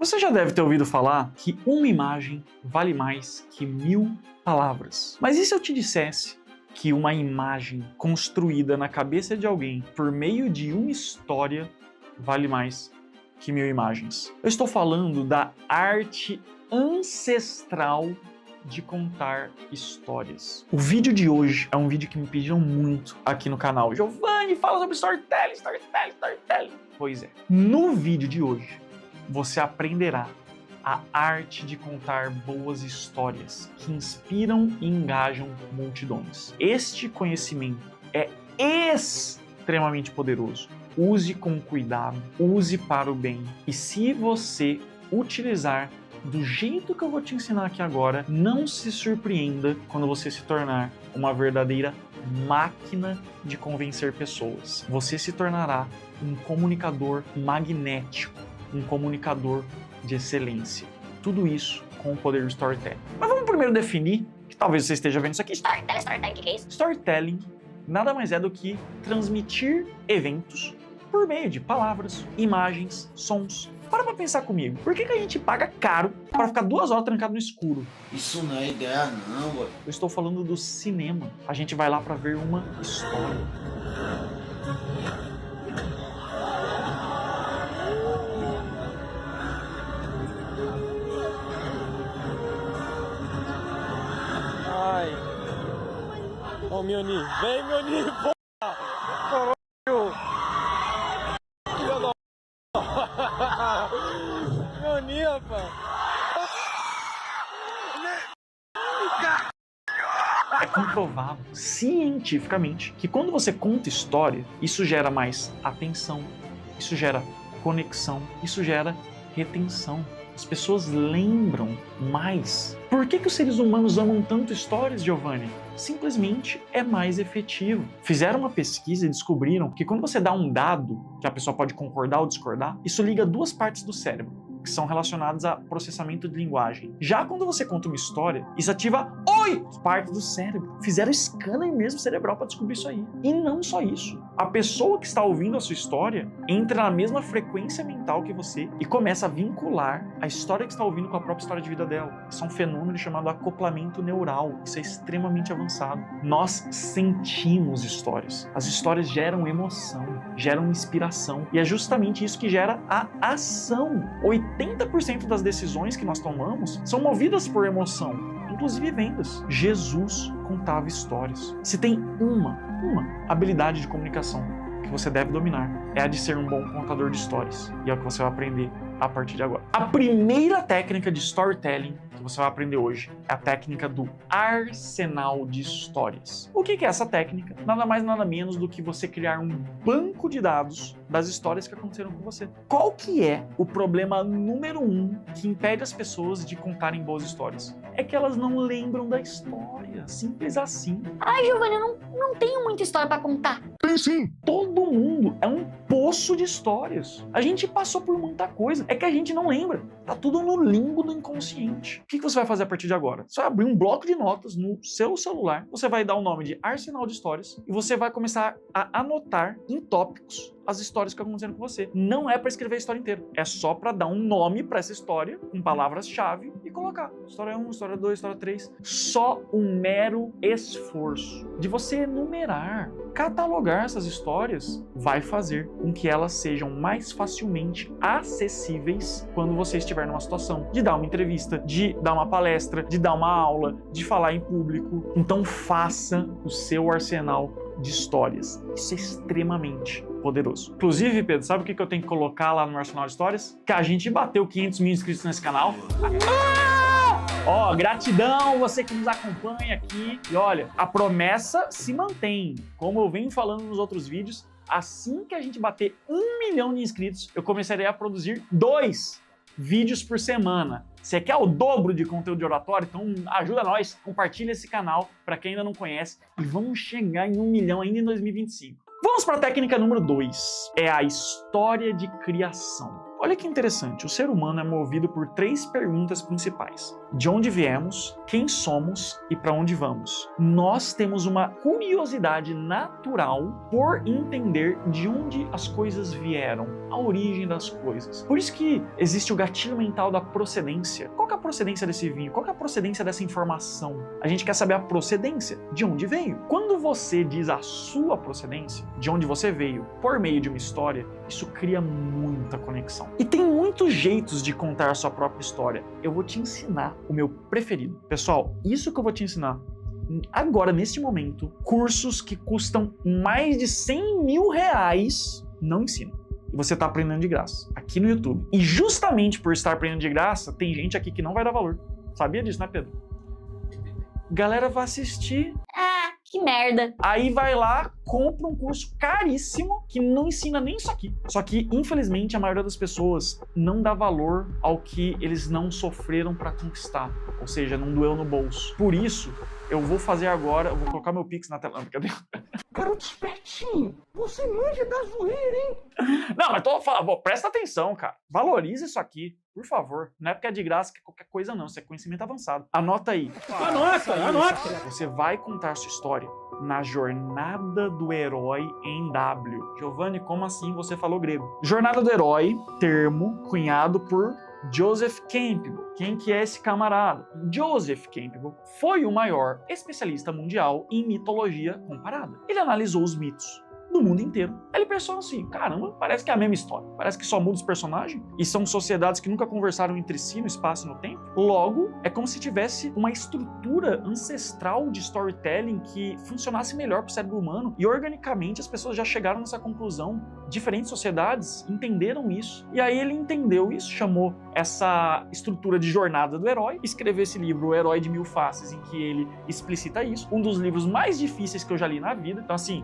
Você já deve ter ouvido falar que uma imagem vale mais que 1000 palavras. Mas e se eu te dissesse que uma imagem construída na cabeça de alguém por meio de uma história vale mais que 1000 imagens? Eu estou falando da arte ancestral de contar histórias. O vídeo de hoje é um vídeo que me pediram muito aqui no canal. Giovanni, fala sobre storytelling. Pois é. No vídeo de hoje, você aprenderá a arte de contar boas histórias que inspiram e engajam multidões. Este conhecimento é extremamente poderoso. Use com cuidado, use para o bem. E se você utilizar do jeito que eu vou te ensinar aqui agora, não se surpreenda quando você se tornar uma verdadeira máquina de convencer pessoas. Você se tornará um comunicador magnético, um comunicador de excelência. Tudo isso com o poder do storytelling. Mas vamos primeiro definir, que talvez você esteja vendo isso aqui. Storytelling, o que é isso? Storytelling nada mais é do que transmitir eventos por meio de palavras, imagens, sons. Para pra pensar comigo, por que a gente paga caro para ficar 2 horas trancado no escuro? Isso não é ideia não, boy. Eu estou falando do cinema. A gente vai lá para ver uma história. Ai. Ô, Mioni, vem, Mioni, porra! Caralho! Filha da... Mioni, rapaz! É comprovado cientificamente que quando você conta história, isso gera mais atenção, isso gera conexão, isso gera retenção. As pessoas lembram mais. Por que os seres humanos amam tanto histórias, Giovanni? Simplesmente é mais efetivo. Fizeram uma pesquisa e descobriram que quando você dá um dado, que a pessoa pode concordar ou discordar, isso liga 2 partes do cérebro, que são relacionadas a processamento de linguagem. Já quando você conta uma história, isso ativa 8 partes do cérebro. Fizeram scanner mesmo cerebral para descobrir isso aí. E não só isso. A pessoa que está ouvindo a sua história entra na mesma frequência mental que você e começa a vincular a história que está ouvindo com a própria história de vida dela. Isso é um fenômeno chamado acoplamento neural. Isso é extremamente avançado. Nós sentimos histórias. As histórias geram emoção, geram inspiração. E é justamente isso que gera a ação. 80% das decisões que nós tomamos são movidas por emoção, inclusive vendas. Jesus contava histórias. Se tem uma habilidade de comunicação que você deve dominar, é a de ser um bom contador de histórias. E é o que você vai aprender a partir de agora. A primeira técnica de storytelling que você vai aprender hoje é a técnica do arsenal de histórias. O que é essa técnica? Nada mais nada menos do que você criar um banco de dados das histórias que aconteceram com você. Qual que é o problema número 1 que impede as pessoas de contarem boas histórias? É que elas não lembram da história. Simples assim. Ai, Giovanni, eu não tenho muita história pra contar. Tem sim. Todo mundo é um poço de histórias. A gente passou por muita coisa. É que a gente não lembra. Tá tudo no limbo do inconsciente. O que você vai fazer a partir de agora? Você vai abrir um bloco de notas no seu celular. Você vai dar o nome de Arsenal de Histórias e você vai começar a anotar em tópicos as histórias que aconteceram com você. Não é para escrever a história inteira. É só para dar um nome para essa história, com palavras-chave e colocar. História 1, história 2, história 3. Só um mero esforço de você enumerar, catalogar essas histórias vai fazer com que elas sejam mais facilmente acessíveis quando você estiver numa situação de dar uma entrevista, de dar uma palestra, de dar uma aula, de falar em público. Então faça o seu arsenal de histórias. Isso é extremamente poderoso. Inclusive, Pedro, sabe o que eu tenho que colocar lá no meu arsenal de histórias? Que a gente bateu 500 mil inscritos nesse canal. Ó, gratidão você que nos acompanha aqui. E olha, a promessa se mantém. Como eu venho falando nos outros vídeos, assim que a gente bater 1 milhão de inscritos, eu começarei a produzir 2 vídeos por semana. Você quer o dobro de conteúdo de oratório? Então ajuda nós, compartilha esse canal para quem ainda não conhece e vamos chegar em 1 milhão ainda em 2025. Vamos para a técnica número 2, é a história de criação. Olha que interessante, o ser humano é movido por 3 perguntas principais. De onde viemos, quem somos e para onde vamos. Nós temos uma curiosidade natural por entender de onde as coisas vieram, a origem das coisas. Por isso que existe o gatilho mental da procedência. Qual que é a procedência desse vinho? Qual que é a procedência dessa informação? A gente quer saber a procedência, de onde veio. Quando você diz a sua procedência, de onde você veio, por meio de uma história, isso cria muita conexão. E tem muitos jeitos de contar a sua própria história. Eu vou te ensinar o meu preferido. Pessoal, isso que eu vou te ensinar agora, neste momento, cursos que custam mais de 100 mil reais, não ensinam. E você está aprendendo de graça, aqui no YouTube. E justamente por estar aprendendo de graça, tem gente aqui que não vai dar valor. Sabia disso, né, Pedro? Galera vai assistir. Que merda. Aí vai lá, compra um curso caríssimo que não ensina nem isso aqui. Só que, infelizmente, a maioria das pessoas não dá valor ao que eles não sofreram para conquistar. Ou seja, não doeu no bolso. Por isso, eu vou fazer agora, eu vou colocar meu Pix na tela. Cadê? Garoto espertinho, você manja da zoeira, hein? Não, mas tô falando, presta atenção, cara. Valorize isso aqui, por favor. Não é porque é de graça que é qualquer coisa, não. Isso é conhecimento avançado. Anota aí. Anota! Você vai contar sua história na jornada do herói em W. Giovanni, como assim você falou grego? Jornada do herói, termo cunhado por Joseph Campbell. Quem que é esse camarada? Joseph Campbell foi o maior especialista mundial em mitologia comparada. Ele analisou os mitos do mundo inteiro. Ele pensou assim, caramba, parece que é a mesma história. Parece que só muda os personagens e são sociedades que nunca conversaram entre si no espaço e no tempo. Logo, é como se tivesse uma estrutura ancestral de storytelling que funcionasse melhor para o cérebro humano e organicamente as pessoas já chegaram nessa conclusão. Diferentes sociedades entenderam isso e aí ele entendeu isso, chamou essa estrutura de jornada do herói, escreveu esse livro, O Herói de Mil Faces, em que ele explicita isso. Um dos livros mais difíceis que eu já li na vida. Então assim,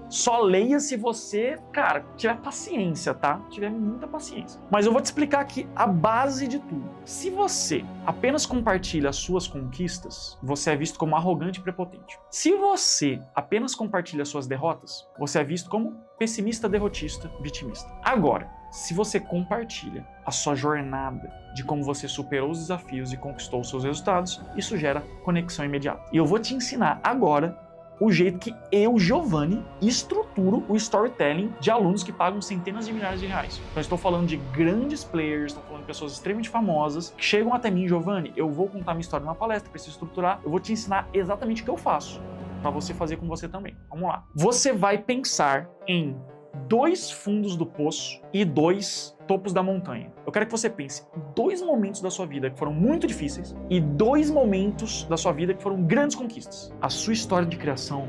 só leia se você, cara, tiver paciência, tá? Tiver muita paciência. Mas eu vou te explicar aqui a base de tudo. Se você apenas compartilha as suas conquistas, você é visto como arrogante e prepotente. Se você apenas compartilha as suas derrotas, você é visto como pessimista, derrotista, vitimista. Agora, se você compartilha a sua jornada de como você superou os desafios e conquistou os seus resultados, isso gera conexão imediata. E eu vou te ensinar agora o jeito que eu, Giovanni, estruturo o storytelling de alunos que pagam centenas de milhares de reais. Então, estou falando de grandes players, estou falando de pessoas extremamente famosas que chegam até mim, Giovanni, eu vou contar minha história numa palestra, preciso estruturar, eu vou te ensinar exatamente o que eu faço, para você fazer com você também. Vamos lá. Você vai pensar em 2 fundos do poço e 2 topos da montanha. Eu quero que você pense em 2 momentos da sua vida que foram muito difíceis e 2 momentos da sua vida que foram grandes conquistas. A sua história de criação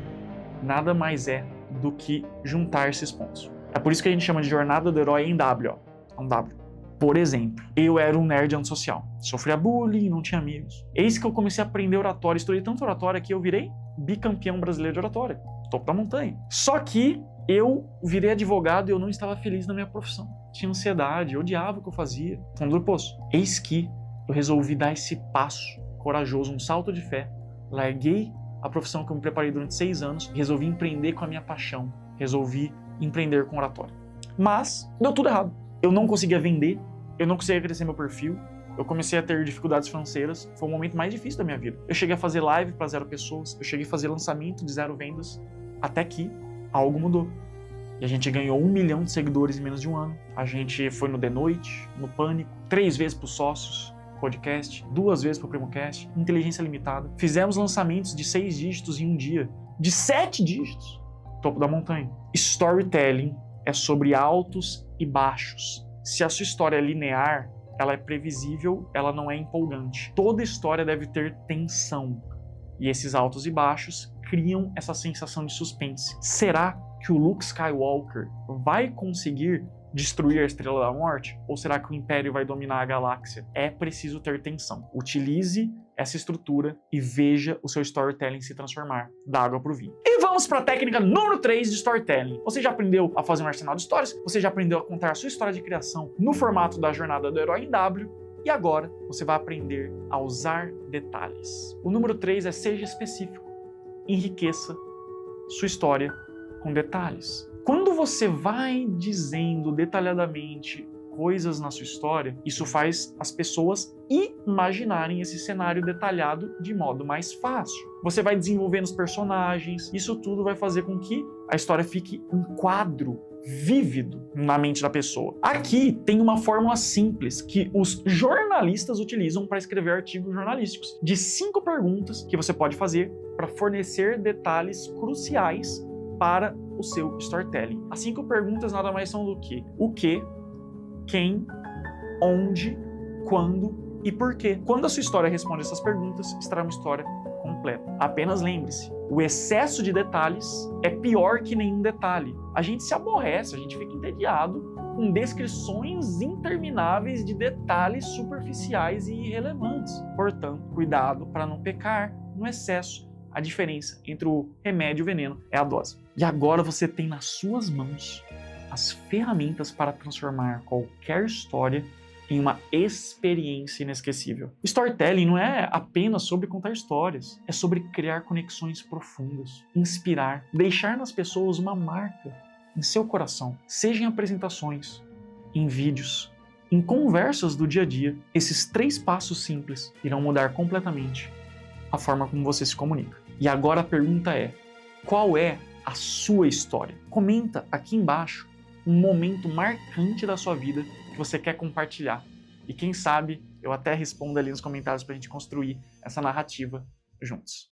nada mais é do que juntar esses pontos. É por isso que a gente chama de jornada do herói em W, ó. Um W. Por exemplo, eu era um nerd antissocial. Sofria bullying, não tinha amigos. Eis que eu comecei a aprender oratória. Estudei tanto oratória que eu virei bicampeão brasileiro de oratória. Topo da montanha. Só que eu virei advogado e eu não estava feliz na minha profissão. Tinha ansiedade, odiava o que eu fazia. Fundo do poço. Eis que eu resolvi dar esse passo corajoso, um salto de fé. Larguei a profissão que eu me preparei durante 6 anos e resolvi empreender com a minha paixão. Resolvi empreender com oratória. Mas deu tudo errado. Eu não conseguia vender, eu não conseguia crescer meu perfil, eu comecei a ter dificuldades financeiras. Foi o momento mais difícil da minha vida. Eu cheguei a fazer live para 0 pessoas, eu cheguei a fazer lançamento de 0 vendas, até que algo mudou. E a gente ganhou 1 milhão de seguidores em menos de um ano. A gente foi no The Noite, no Pânico, 3 vezes para os sócios, podcast, 2 vezes para o PrimoCast, inteligência limitada. Fizemos lançamentos de 6 dígitos em um dia, de 7 dígitos. Topo da montanha. Storytelling é sobre altos e baixos. Se a sua história é linear, ela é previsível, ela não é empolgante. Toda história deve ter tensão. E esses altos e baixos criam essa sensação de suspense. Será que o Luke Skywalker vai conseguir destruir a Estrela da Morte? Ou será que o Império vai dominar a galáxia? É preciso ter tensão. Utilize essa estrutura e veja o seu storytelling se transformar da água para o vinho. E vamos para a técnica número 3 de storytelling. Você já aprendeu a fazer um arsenal de histórias, você já aprendeu a contar a sua história de criação no formato da jornada do herói em W, e agora você vai aprender a usar detalhes. O número 3 é seja específico. Enriqueça sua história com detalhes. Quando você vai dizendo detalhadamente coisas na sua história, isso faz as pessoas imaginarem esse cenário detalhado de modo mais fácil. Você vai desenvolvendo os personagens, isso tudo vai fazer com que a história fique um quadro vívido na mente da pessoa. Aqui tem uma fórmula simples que os jornalistas utilizam para escrever artigos jornalísticos, de 5 perguntas que você pode fazer para fornecer detalhes cruciais para o seu storytelling. As 5 perguntas nada mais são do que o que, quem, onde, quando e por quê. Quando a sua história responde essas perguntas, estará uma história completa. Apenas lembre-se, o excesso de detalhes é pior que nenhum detalhe. A gente se aborrece, a gente fica entediado com descrições intermináveis de detalhes superficiais e irrelevantes. Portanto, cuidado para não pecar no excesso. A diferença entre o remédio e o veneno é a dose. E agora você tem nas suas mãos as ferramentas para transformar qualquer história em uma experiência inesquecível. Storytelling não é apenas sobre contar histórias, é sobre criar conexões profundas, inspirar, deixar nas pessoas uma marca em seu coração, seja em apresentações, em vídeos, em conversas do dia a dia. Esses 3 passos simples irão mudar completamente a forma como você se comunica. E agora a pergunta é: qual é a sua história? Comenta aqui embaixo um momento marcante da sua vida que você quer compartilhar. E quem sabe eu até respondo ali nos comentários para a gente construir essa narrativa juntos.